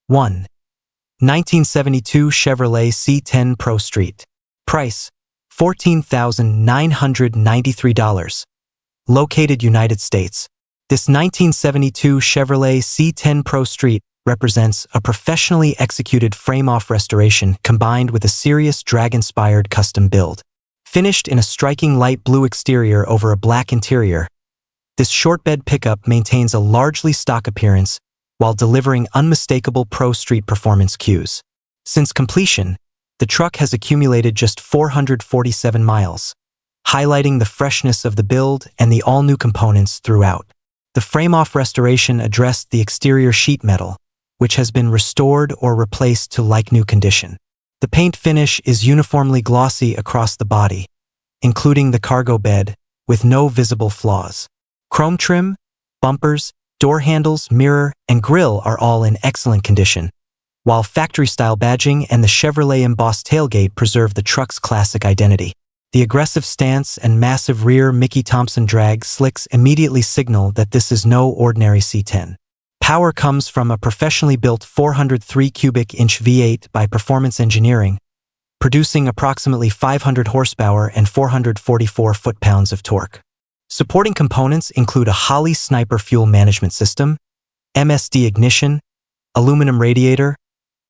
1. 1972 Chevrolet C10 Pro Street. Price: $14,993. Located United States. This 1972 Chevrolet C10 Pro Street represents a professionally executed frame-off restoration combined with a serious drag-inspired custom build. Finished in a striking light blue exterior over a black interior, this short-bed pickup maintains a largely stock appearance while delivering unmistakable Pro Street performance cues. Since completion, the truck has accumulated just 447 miles, highlighting the freshness of the build and the all-new components throughout. The frame-off restoration addressed the exterior sheet metal, which has been restored or replaced to like-new condition. The paint finish is uniformly glossy across the body, including the cargo bed, with no visible flaws. Chrome trim, bumpers, door handles, mirror, and grille are all in excellent condition, while factory-style badging and the Chevrolet embossed tailgate preserve the truck's classic identity. The aggressive stance and massive rear Mickey Thompson drag slicks immediately signal that this is no ordinary C10. Power comes from a professionally built 403 cubic inch V8 by Performance Engineering, producing approximately 500 horsepower and 444 foot-pounds of torque. Supporting components include a Holley Sniper fuel management system, MSD ignition, aluminum radiator,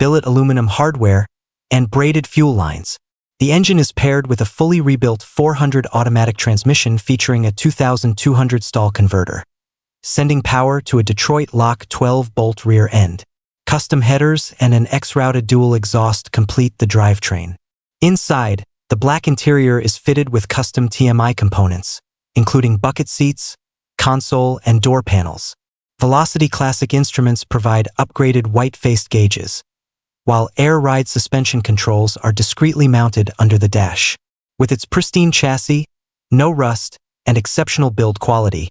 billet aluminum hardware, and braided fuel lines. The engine is paired with a fully rebuilt 400 automatic transmission featuring a 2200 stall converter, sending power to a Detroit lock 12-bolt rear end. Custom headers and an X-routed dual exhaust complete the drivetrain. Inside, the black interior is fitted with custom TMI components, including bucket seats, console, and door panels. Velocity Classic instruments provide upgraded white-faced gauges, while air ride suspension controls are discreetly mounted under the dash. With its pristine chassis, no rust, and exceptional build quality,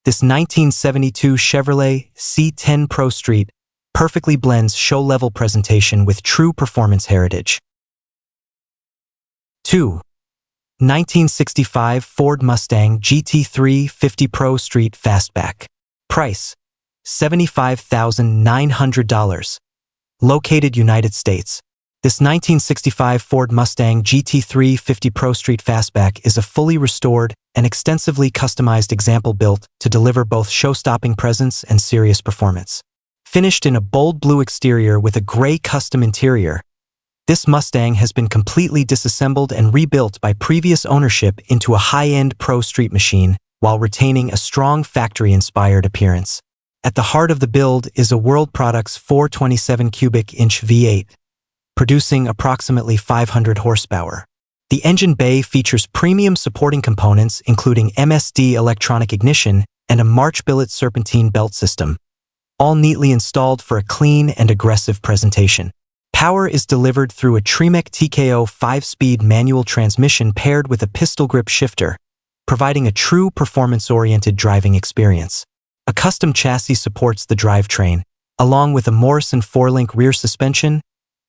this 1972 Chevrolet C10 Pro Street perfectly blends show-level presentation with true performance heritage. 2. 1965 Ford Mustang GT3 50 Pro Street Fastback. Price: $75,900. Located United States. This 1965 Ford Mustang GT3 50 Pro Street Fastback is a fully restored and extensively customized example built to deliver both show-stopping presence and serious performance. Finished in a bold blue exterior with a gray custom interior, this Mustang has been completely disassembled and rebuilt by previous ownership into a high-end Pro Street machine while retaining a strong factory-inspired appearance. At the heart of the build is a World Products 427 cubic inch V8, producing approximately 500 horsepower. The engine bay features premium supporting components including MSD electronic ignition and a March billet serpentine belt system, all neatly installed for a clean and aggressive presentation. Power is delivered through a Tremec TKO 5-speed manual transmission paired with a pistol grip shifter, providing a true performance-oriented driving experience. A custom chassis supports the drivetrain, along with a Morrison 4-link rear suspension,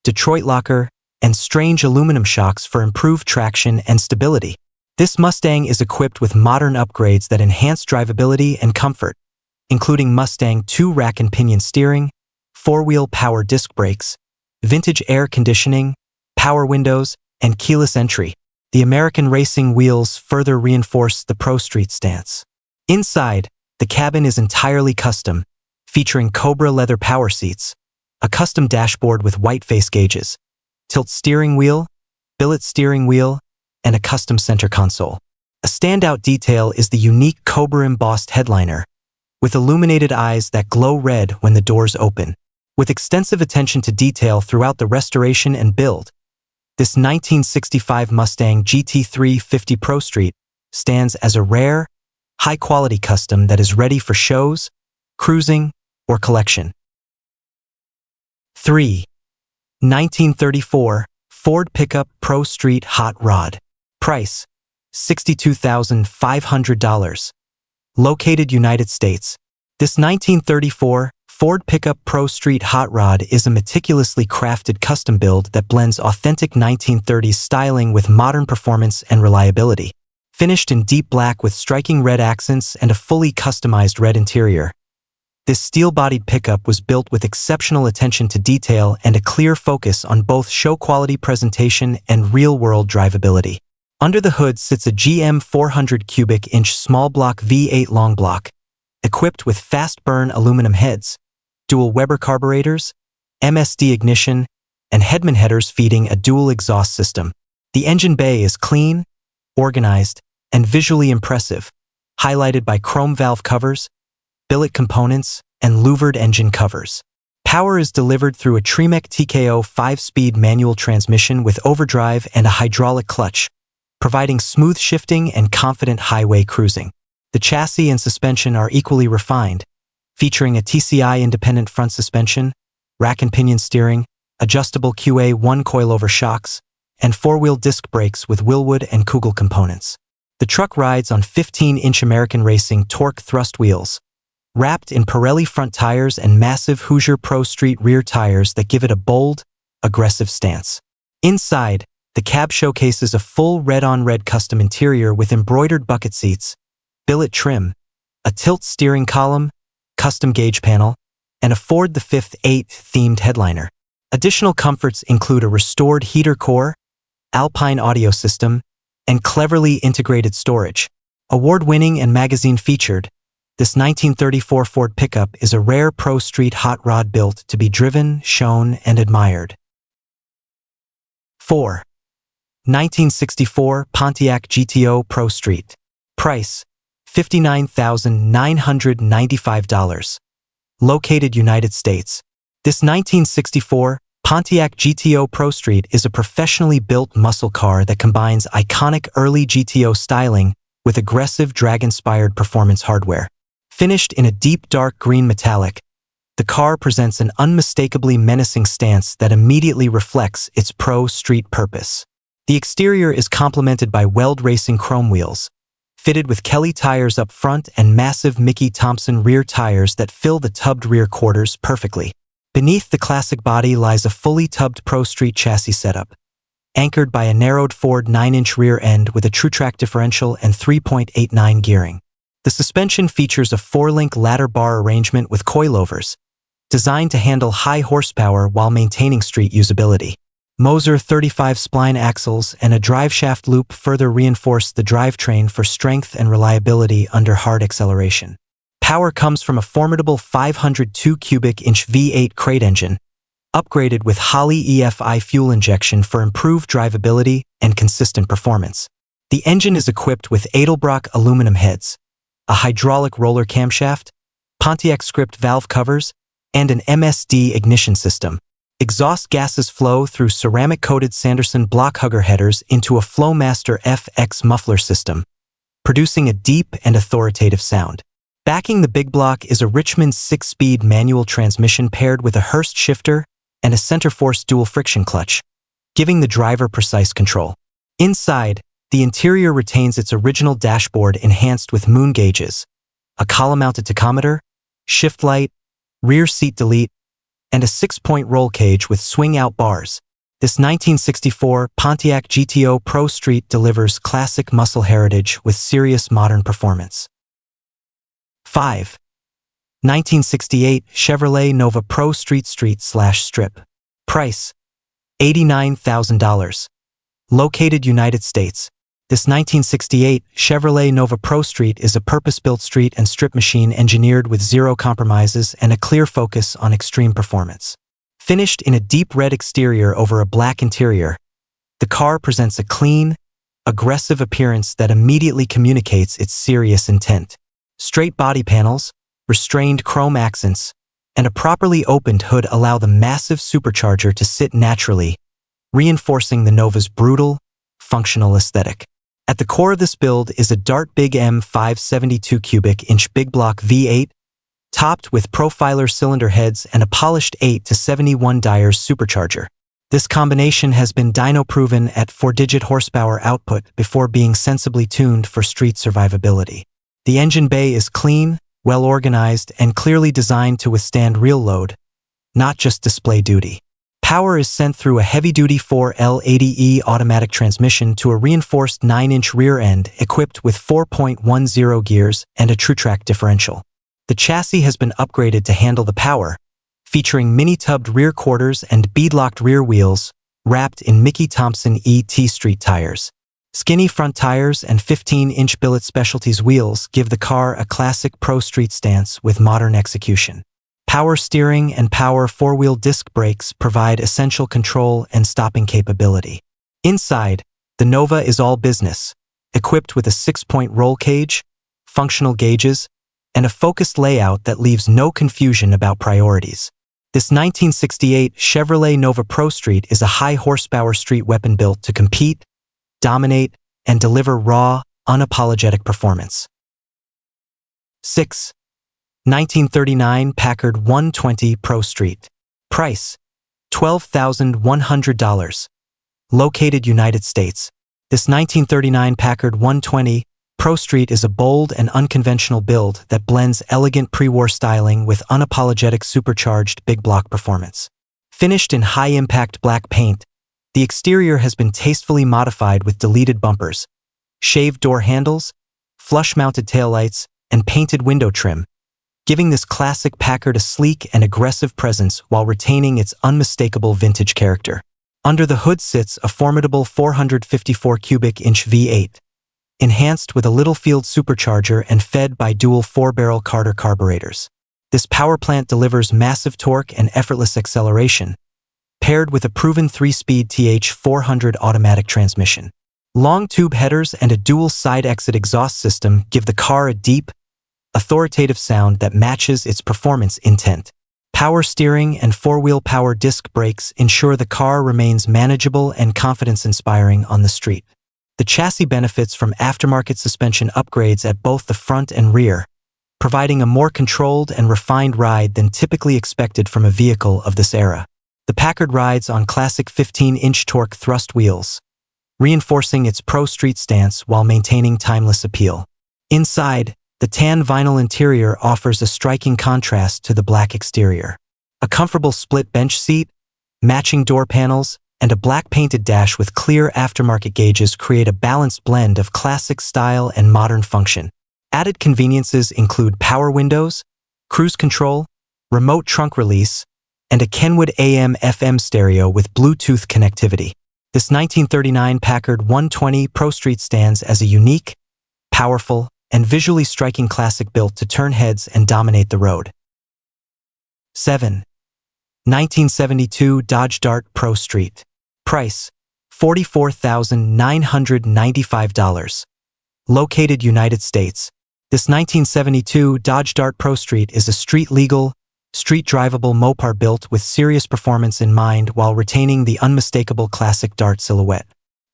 Detroit locker, and strange aluminum shocks for improved traction and stability. This Mustang is equipped with modern upgrades that enhance drivability and comfort, including Mustang 2 rack and pinion steering, 4-wheel power disc brakes, vintage air conditioning, power windows, and keyless entry. The American racing wheels further reinforce the Pro Street stance. Inside, the cabin is entirely custom, featuring Cobra leather power seats, a custom dashboard with white face gauges, tilt steering wheel, billet steering wheel, and a custom center console. A standout detail is the unique Cobra embossed headliner, with illuminated eyes that glow red when the doors open. With extensive attention to detail throughout the restoration and build, this 1965 Mustang GT3 50 Pro Street stands as a rare, high-quality custom that is ready for shows, cruising, or collection. 3. 1934 Ford Pickup Pro Street Hot Rod. Price: $62,500. Located United States. This 1934 Ford Pickup Pro Street Hot Rod is a meticulously crafted custom build that blends authentic 1930s styling with modern performance and reliability. Finished in deep black with striking red accents and a fully customized red interior, This steel-bodied pickup was built with exceptional attention to detail and a clear focus on both show-quality presentation and real-world drivability. Under the hood sits a GM 400 cubic inch small-block V8 long block, equipped with fast-burn aluminum heads, dual Weber carburetors, MSD ignition, and Hedman headers feeding a dual exhaust system. The engine bay is clean, organized, and visually impressive, highlighted by chrome valve covers, billet components, and louvered engine covers. Power is delivered through a Tremec TKO 5-speed manual transmission with overdrive and a hydraulic clutch, providing smooth shifting and confident highway cruising. The chassis and suspension are equally refined, featuring a TCI-independent front suspension, rack and pinion steering, adjustable QA1 coilover shocks, and four-wheel disc brakes with Willwood and Kugel components. The truck rides on 15-inch American Racing torque thrust wheels, wrapped in Pirelli front tires and massive Hoosier Pro Street rear tires that give it a bold, aggressive stance. Inside, the cab showcases a full red-on-red custom interior with embroidered bucket seats, billet trim, a tilt steering column, custom gauge panel, and a Ford the 5th 8th themed headliner. Additional comforts include a restored heater core, Alpine audio system, and cleverly integrated storage. Award-winning and magazine-featured, this 1934 Ford pickup is a rare pro street hot rod built to be driven, shown, and admired. 4. 1964 Pontiac GTO Pro Street. Price: $59,995. Located United States. This 1964 Pontiac GTO Pro Street is a professionally built muscle car that combines iconic early GTO styling with aggressive drag-inspired performance hardware. Finished in a deep dark green metallic, the car presents an unmistakably menacing stance that immediately reflects its pro street purpose. The exterior is complemented by Weld Racing chrome wheels, fitted with Kelly tires up front and massive Mickey Thompson rear tires that fill the tubbed rear quarters perfectly. Beneath the classic body lies a fully tubbed Pro Street chassis setup, anchored by a narrowed Ford 9-inch rear end with a TrueTrack differential and 3.89 gearing. The suspension features a 4-link ladder bar arrangement with coilovers, designed to handle high horsepower while maintaining street usability. Moser 35 spline axles and a driveshaft loop further reinforce the drivetrain for strength and reliability under hard acceleration. Power comes from a formidable 502 cubic inch V8 crate engine, upgraded with Holley EFI fuel injection for improved drivability and consistent performance. The engine is equipped with Edelbrock aluminum heads, a hydraulic roller camshaft, Pontiac script valve covers, and an MSD ignition system. Exhaust gases flow through ceramic-coated Sanderson block hugger headers into a Flowmaster FX muffler system, producing a deep and authoritative sound. Backing the big block is a Richmond 6-speed manual transmission paired with a Hurst shifter and a center-force dual friction clutch, giving the driver precise control. Inside, the interior retains its original dashboard enhanced with moon gauges, a column-mounted tachometer, shift light, rear seat delete, and a 6-point roll cage with swing-out bars. This 1964 Pontiac GTO Pro Street delivers classic muscle heritage with serious modern performance. 5. 1968 Chevrolet Nova Pro Street/Strip. Price: $89,000. Located United States. This 1968 Chevrolet Nova Pro Street is a purpose-built street and strip machine engineered with zero compromises and a clear focus on extreme performance. Finished in a deep red exterior over a black interior, the car presents a clean, aggressive appearance that immediately communicates its serious intent. Straight body panels, restrained chrome accents, and a properly opened hood allow the massive supercharger to sit naturally, reinforcing the Nova's brutal, functional aesthetic. At the core of this build is a Dart Big M 572 cubic inch big block V8, topped with profiler cylinder heads and a polished 8 to 71 Dyers supercharger. This combination has been dyno-proven at 4-digit horsepower output before being sensibly tuned for street survivability. The engine bay is clean, well-organized, and clearly designed to withstand real load, not just display duty. Power is sent through a heavy-duty 4L80E automatic transmission to a reinforced 9-inch rear end equipped with 4.10 gears and a TrueTrack differential. The chassis has been upgraded to handle the power, featuring mini-tubbed rear quarters and bead-locked rear wheels, wrapped in Mickey Thompson ET Street tires. Skinny front tires and 15-inch billet specialties wheels give the car a classic pro street stance with modern execution. Power steering and power four-wheel disc brakes provide essential control and stopping capability. Inside, the Nova is all business, equipped with a 6-point roll cage, functional gauges, and a focused layout that leaves no confusion about priorities. This 1968 Chevrolet Nova Pro Street is a high-horsepower street weapon built to compete, dominate, and deliver raw, unapologetic performance. 6. 1939 Packard 120 Pro Street. Price: $12,100. Located United States. This 1939 Packard 120 Pro Street is a bold and unconventional build that blends elegant pre-war styling with unapologetic supercharged big block performance. Finished in high-impact black paint, the exterior has been tastefully modified with deleted bumpers, shaved door handles, flush-mounted taillights, and painted window trim, giving this classic Packard a sleek and aggressive presence while retaining its unmistakable vintage character. Under the hood sits a formidable 454 cubic inch V8, enhanced with a Littlefield supercharger and fed by dual 4-barrel Carter carburetors. This power plant delivers massive torque and effortless acceleration, paired with a proven 3-speed TH400 automatic transmission. Long tube headers and a dual side exit exhaust system give the car a deep, authoritative sound that matches its performance intent. Power steering and 4-wheel power disc brakes ensure the car remains manageable and confidence-inspiring on the street. The chassis benefits from aftermarket suspension upgrades at both the front and rear, providing a more controlled and refined ride than typically expected from a vehicle of this era. The Packard rides on classic 15-inch torque thrust wheels, reinforcing its pro street stance while maintaining timeless appeal. Inside, the tan vinyl interior offers a striking contrast to the black exterior. A comfortable split bench seat, matching door panels, and a black painted dash with clear aftermarket gauges create a balanced blend of classic style and modern function. Added conveniences include power windows, cruise control, remote trunk release, and a Kenwood AM/FM stereo with Bluetooth connectivity. This 1939 Packard 120 Pro Street stands as a unique, powerful, and visually striking classic built to turn heads and dominate the road. 7. 1972 Dodge Dart Pro Street. Price: $44,995. Located United States. This 1972 Dodge Dart Pro Street is a street-legal, street-drivable Mopar built with serious performance in mind while retaining the unmistakable classic Dart silhouette.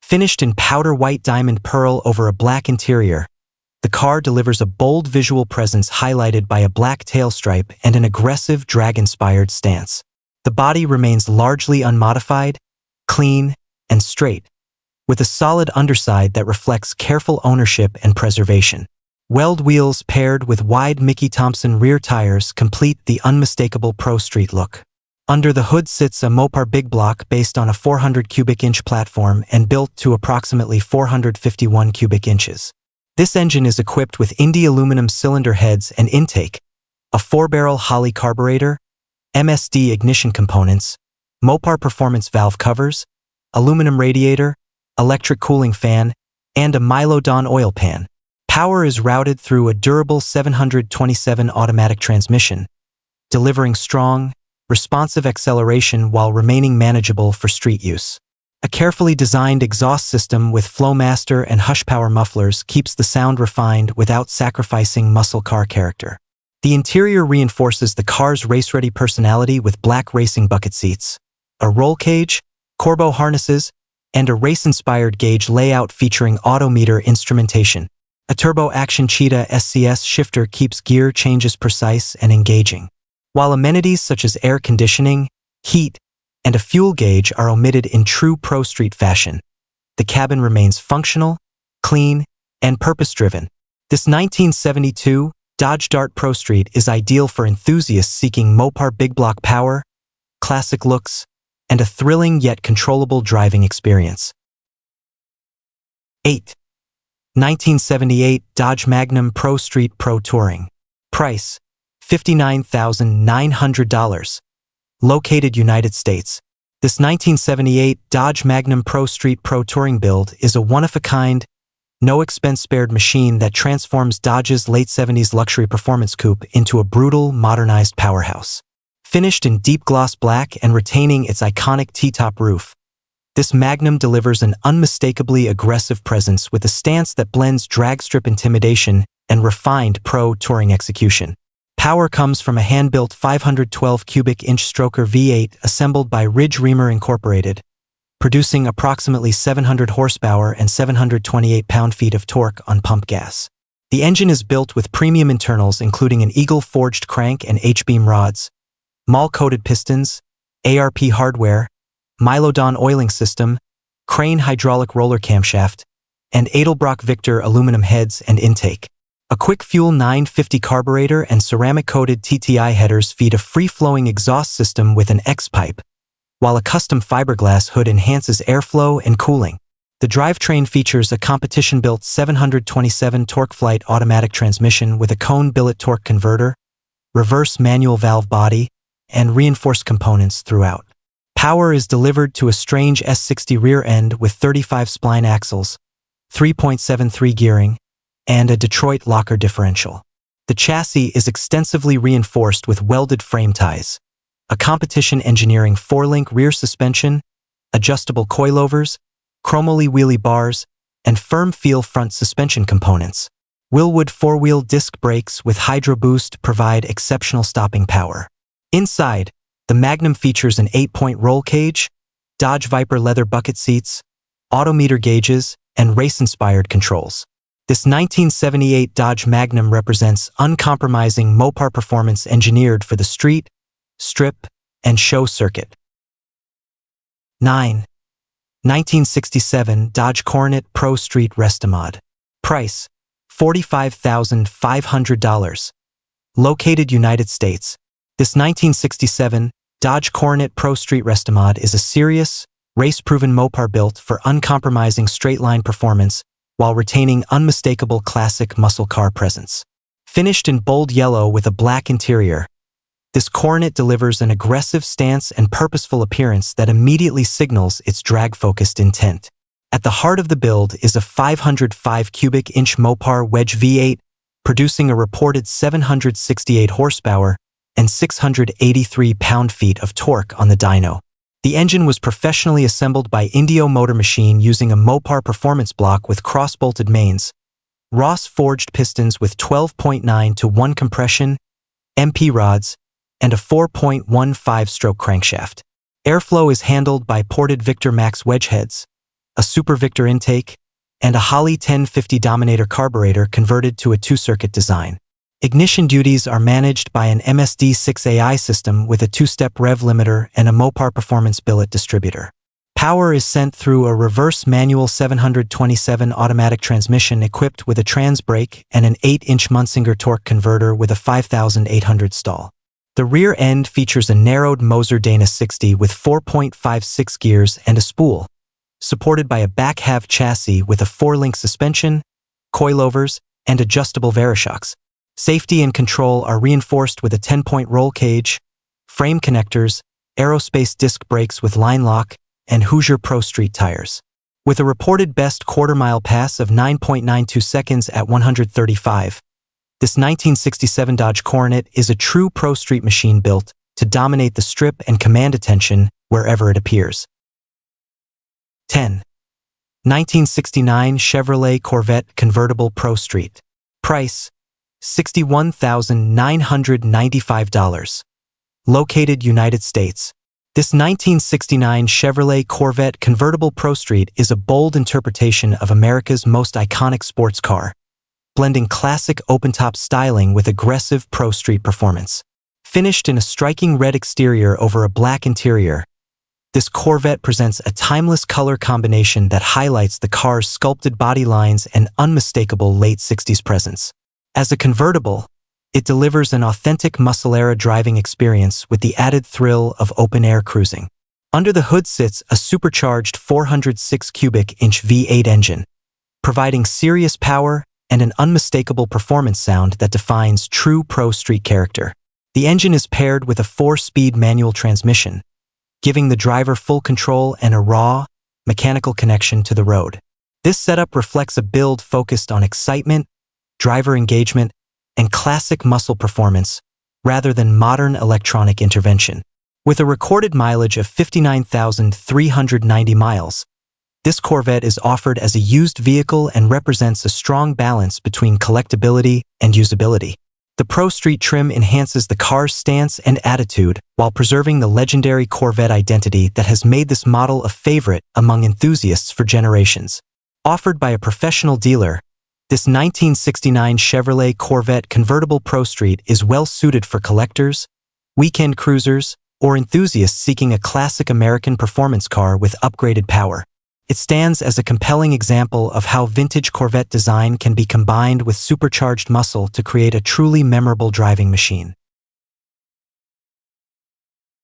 Finished in powder white diamond pearl over a black interior, the car delivers a bold visual presence highlighted by a black tail stripe and an aggressive drag-inspired stance. The body remains largely unmodified, clean, and straight, with a solid underside that reflects careful ownership and preservation. Weld wheels paired with wide Mickey Thompson rear tires complete the unmistakable pro street look. Under the hood sits a Mopar big block based on a 400 cubic inch platform and built to approximately 451 cubic inches. This engine is equipped with Indy aluminum cylinder heads and intake, a 4-barrel Holley carburetor, MSD ignition components, Mopar performance valve covers, aluminum radiator, electric cooling fan, and a Milo-Don oil pan. Power is routed through a durable 727 automatic transmission, delivering strong, responsive acceleration while remaining manageable for street use. A carefully designed exhaust system with Flowmaster and Hush Power mufflers keeps the sound refined without sacrificing muscle car character. The interior reinforces the car's race-ready personality with black racing bucket seats, a roll cage, Corbo harnesses, and a race-inspired gauge layout featuring autometer instrumentation. A turbo-action Cheetah SCS shifter keeps gear changes precise and engaging. While amenities such as air conditioning, heat, and a fuel gauge are omitted in true pro street fashion, the cabin remains functional, clean, and purpose-driven. This 1972 Dodge Dart Pro Street is ideal for enthusiasts seeking Mopar big block power, classic looks, and a thrilling yet controllable driving experience. 8. 1978 Dodge Magnum Pro Street Pro Touring. Price: $59,900. Located United States. This 1978 Dodge Magnum Pro Street Pro Touring build is a one-of-a-kind, no-expense-spared machine that transforms Dodge's late 70s luxury performance coupe into a brutal, modernized powerhouse. Finished in deep gloss black and retaining its iconic T-top roof, this Magnum delivers an unmistakably aggressive presence with a stance that blends dragstrip intimidation and refined pro touring execution. Power comes from a hand-built 512 cubic inch stroker V8 assembled by Ridge Reamer Incorporated, producing approximately 700 horsepower and 728 pound-feet of torque on pump gas. The engine is built with premium internals including an Eagle-forged crank and H-beam rods, Mall-coated pistons, ARP hardware, Milodon oiling system, Crane hydraulic roller camshaft, and Edelbrock Victor aluminum heads and intake. A quick fuel 950 carburetor and ceramic-coated TTI headers feed a free-flowing exhaust system with an X-pipe, while a custom fiberglass hood enhances airflow and cooling. The drivetrain features a competition-built 727 TorqueFlite automatic transmission with a cone billet torque converter, reverse manual valve body, and reinforced components throughout. Power is delivered to a strange S60 rear end with 35 spline axles, 3.73 gearing, and a Detroit locker differential. The chassis is extensively reinforced with welded frame ties, a competition engineering 4-link rear suspension, adjustable coilovers, chromoly wheelie bars, and firm feel front suspension components. Willwood 4-wheel disc brakes with Hydro Boost provide exceptional stopping power. Inside, the Magnum features an 8-point roll cage, Dodge Viper leather bucket seats, autometer gauges, and race-inspired controls. This 1978 Dodge Magnum represents uncompromising Mopar performance engineered for the street, strip, and show circuit. 9. 1967 Dodge Coronet Pro Street Restomod. Price: $45,500. Located United States. This 1967 Dodge Coronet Pro Street Restomod is a serious, race-proven Mopar built for uncompromising straight-line performance while retaining unmistakable classic muscle car presence. Finished in bold yellow with a black interior, this Coronet delivers an aggressive stance and purposeful appearance that immediately signals its drag-focused intent. At the heart of the build is a 505 cubic inch Mopar Wedge V8, producing a reported 768 horsepower and 683 pound-feet of torque on the dyno. The engine was professionally assembled by Indio Motor Machine using a Mopar performance block with cross-bolted mains, Ross-forged pistons with 12.9:1 compression, MP rods, and a 4.15-stroke crankshaft. Airflow is handled by ported Victor Max wedge heads, a Super Victor intake, and a Holley 1050 Dominator carburetor converted to a 2-circuit design. Ignition duties are managed by an MSD6AI system with a 2-step rev limiter and a Mopar performance billet distributor. Power is sent through a reverse manual 727 automatic transmission equipped with a trans brake and an 8-inch Munsinger torque converter with a 5,800 stall. The rear end features a narrowed Moser Dana 60 with 4.56 gears and a spool, supported by a back half chassis with a 4-link suspension, coilovers, and adjustable Varishocks. Safety and control are reinforced with a 10-point roll cage, frame connectors, aerospace disc brakes with line lock, and Hoosier Pro Street tires. With a reported best quarter-mile pass of 9.92 seconds at 135, this 1967 Dodge Coronet is a true pro street machine built to dominate the strip and command attention wherever it appears. 10. 1969 Chevrolet Corvette Convertible Pro Street. Price: $61,995. Located United States. This 1969 Chevrolet Corvette Convertible Pro Street is a bold interpretation of America's most iconic sports car, blending classic open-top styling with aggressive pro street performance. Finished in a striking red exterior over a black interior, this Corvette presents a timeless color combination that highlights the car's sculpted body lines and unmistakable late 60s presence. As a convertible, it delivers an authentic muscle-era driving experience with the added thrill of open-air cruising. Under the hood sits a supercharged 406 cubic inch V8 engine, providing serious power and an unmistakable performance sound that defines true pro street character. The engine is paired with a 4-speed manual transmission, giving the driver full control and a raw, mechanical connection to the road. This setup reflects a build focused on excitement, driver engagement, and classic muscle performance, rather than modern electronic intervention. With a recorded mileage of 59,390 miles, this Corvette is offered as a used vehicle and represents a strong balance between collectability and usability. The Pro Street trim enhances the car's stance and attitude while preserving the legendary Corvette identity that has made this model a favorite among enthusiasts for generations. Offered by a professional dealer, this 1969 Chevrolet Corvette convertible Pro Street is well suited for collectors, weekend cruisers, or enthusiasts seeking a classic American performance car with upgraded power. It stands as a compelling example of how vintage Corvette design can be combined with supercharged muscle to create a truly memorable driving machine.